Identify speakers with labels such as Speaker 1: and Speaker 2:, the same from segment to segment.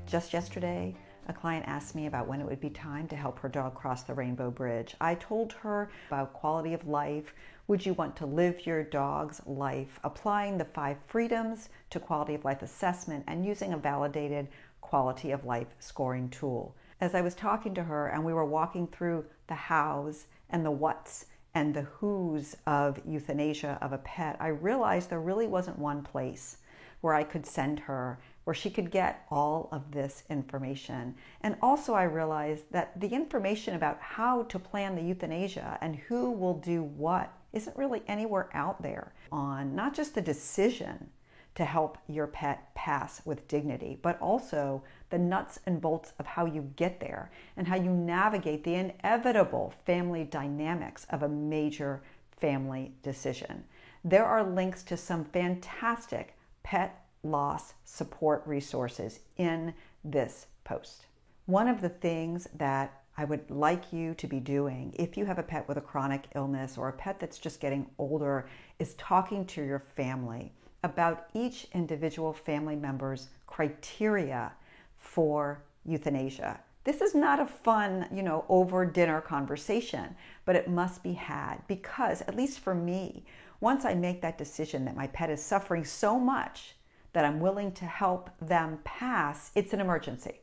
Speaker 1: Just yesterday, a client asked me about when it would be time to help her dog cross the Rainbow Bridge. I told her about quality of life. Would you want to live your dog's life applying the 5 freedoms to quality of life assessment and using a validated quality of life scoring tool? As I was talking to her and we were walking through the hows and the whats and the who's of euthanasia of a pet, I realized there really wasn't one place where I could send her, where she could get all of this information. And also I realized that the information about how to plan the euthanasia and who will do what isn't really anywhere out there on not just the decision to help your pet pass with dignity, but also the nuts and bolts of how you get there and how you navigate the inevitable family dynamics of a major family decision. There are links to some fantastic pet loss support resources in this post. One of the things that I would like you to be doing if you have a pet with a chronic illness or a pet that's just getting older is talking to your family about each individual family member's criteria for euthanasia. This is not a fun, over dinner conversation, but it must be had because, at least for me, once I make that decision that my pet is suffering so much that I'm willing to help them pass, it's an emergency.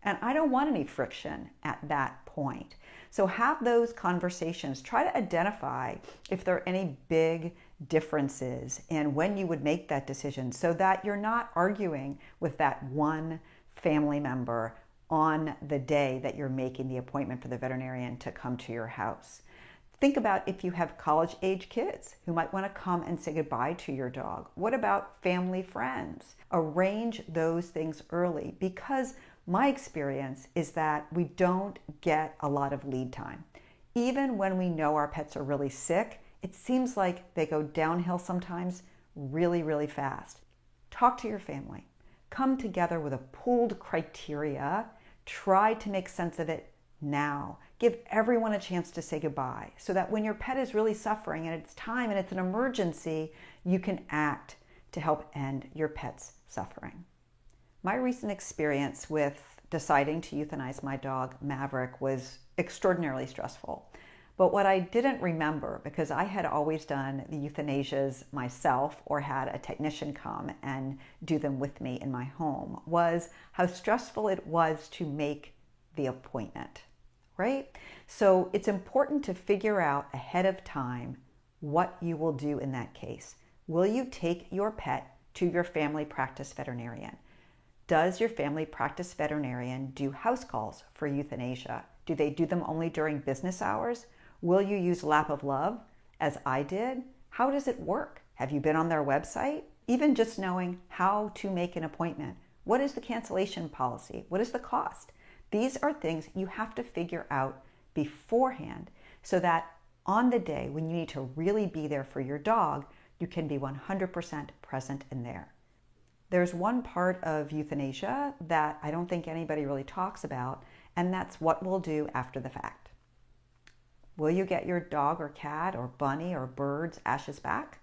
Speaker 1: And I don't want any friction at that point. So have those conversations. Try to identify if there are any big differences in when you would make that decision so that you're not arguing with that one family member on the day that you're making the appointment for the veterinarian to come to your house. Think about if you have college-age kids who might want to come and say goodbye to your dog. What about family friends? Arrange those things early because my experience is that we don't get a lot of lead time. Even when we know our pets are really sick, it seems like they go downhill sometimes really, really fast. Talk to your family. Come together with a pooled criteria. Try to make sense of it now. Give everyone a chance to say goodbye so that when your pet is really suffering and it's time and it's an emergency, you can act to help end your pet's suffering. My recent experience with deciding to euthanize my dog, Maverick, was extraordinarily stressful. But what I didn't remember, because I had always done the euthanasias myself or had a technician come and do them with me in my home, was how stressful it was to make the appointment, right? So it's important to figure out ahead of time what you will do in that case. Will you take your pet to your family practice veterinarian? Does your family practice veterinarian do house calls for euthanasia? Do they do them only during business hours? Will you use Lap of Love, as I did? How does it work? Have you been on their website? Even just knowing how to make an appointment. What is the cancellation policy? What is the cost? These are things you have to figure out beforehand so that on the day when you need to really be there for your dog, you can be 100% present and there. There's one part of euthanasia that I don't think anybody really talks about, and that's what we'll do after the fact. Will you get your dog or cat or bunny or bird's ashes back?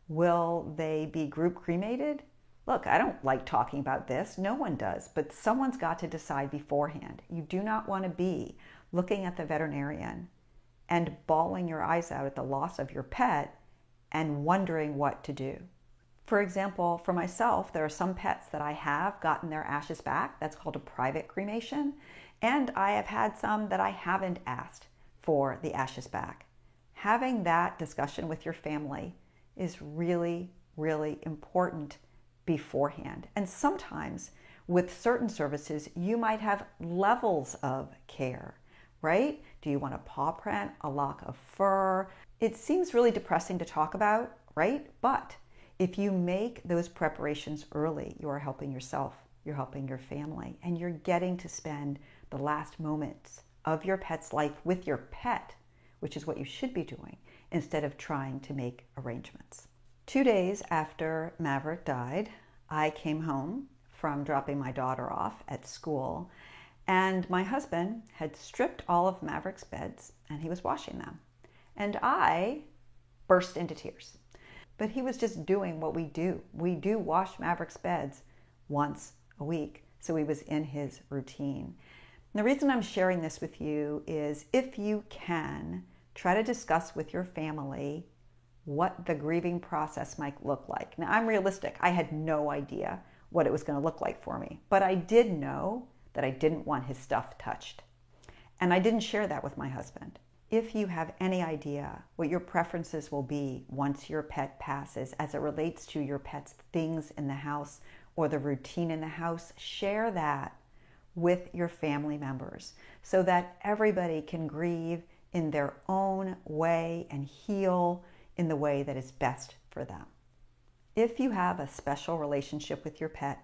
Speaker 1: Will they be group cremated? Look, I don't like talking about this. No one does, but someone's got to decide beforehand. You do not want to be looking at the veterinarian and bawling your eyes out at the loss of your pet and wondering what to do. For example, for myself, there are some pets that I have gotten their ashes back. That's called a private cremation. And I have had some that I haven't asked for the ashes back. Having that discussion with your family is really, really important beforehand. And sometimes with certain services, you might have levels of care, right? Do you want a paw print, a lock of fur? It seems really depressing to talk about, right? But if you make those preparations early, you are helping yourself, you're helping your family, and you're getting to spend the last moments of your pet's life with your pet, which is what you should be doing, instead of trying to make arrangements. 2 days after Maverick died, I came home from dropping my daughter off at school, and my husband had stripped all of Maverick's beds, and he was washing them. And I burst into tears. But he was just doing what we do. We do wash Maverick's beds once a week. so he was in his routine. And the reason I'm sharing this with you is if you can, try to discuss with your family what the grieving process might look like. Now, I'm realistic. I had no idea what it was going to look like for me, but I did know that I didn't want his stuff touched. And I didn't share that with my husband. If you have any idea what your preferences will be once your pet passes as it relates to your pet's things in the house or the routine in the house, share that with your family members so that everybody can grieve in their own way and heal in the way that is best for them. If you have a special relationship with your pet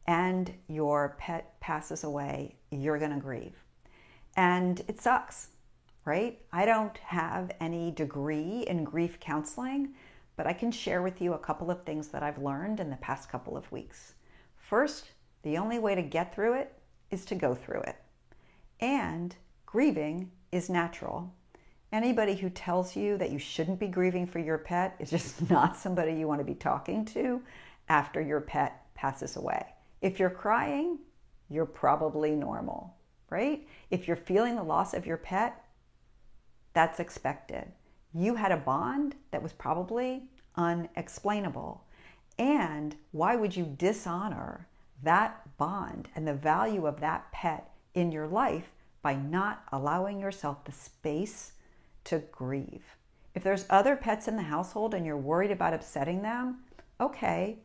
Speaker 1: and your pet passes away, you're going to grieve. And it sucks, right? I don't have any degree in grief counseling, but I can share with you a couple of things that I've learned in the past couple of weeks. First, the only way to get through it is to go through it. And grieving is natural. Anybody who tells you that you shouldn't be grieving for your pet is just not somebody you want to be talking to after your pet passes away. If you're crying, you're probably normal, right? If you're feeling the loss of your pet, that's expected. You had a bond that was probably unexplainable. And why would you dishonor that bond and the value of that pet in your life by not allowing yourself the space to grieve? If there's other pets in the household and you're worried about upsetting them, okay,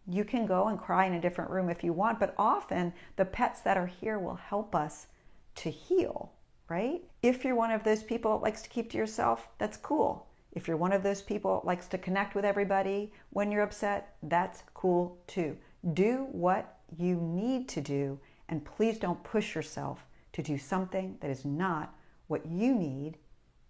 Speaker 1: you can go and cry in a different room if you want, but often the pets that are here will help us to heal, right? If you're one of those people that likes to keep to yourself, that's cool. If you're one of those people that likes to connect with everybody when you're upset, that's cool too. Do what you need to do, and please don't push yourself to do something that is not what you need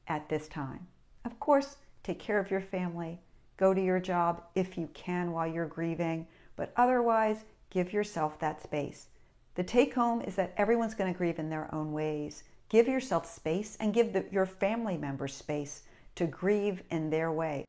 Speaker 1: at this time. Of course, take care of your family. Go to your job if you can while you're grieving, but otherwise, give yourself that space. The take home is that everyone's going to grieve in their own ways. Give yourself space and give your family members space to grieve in their way.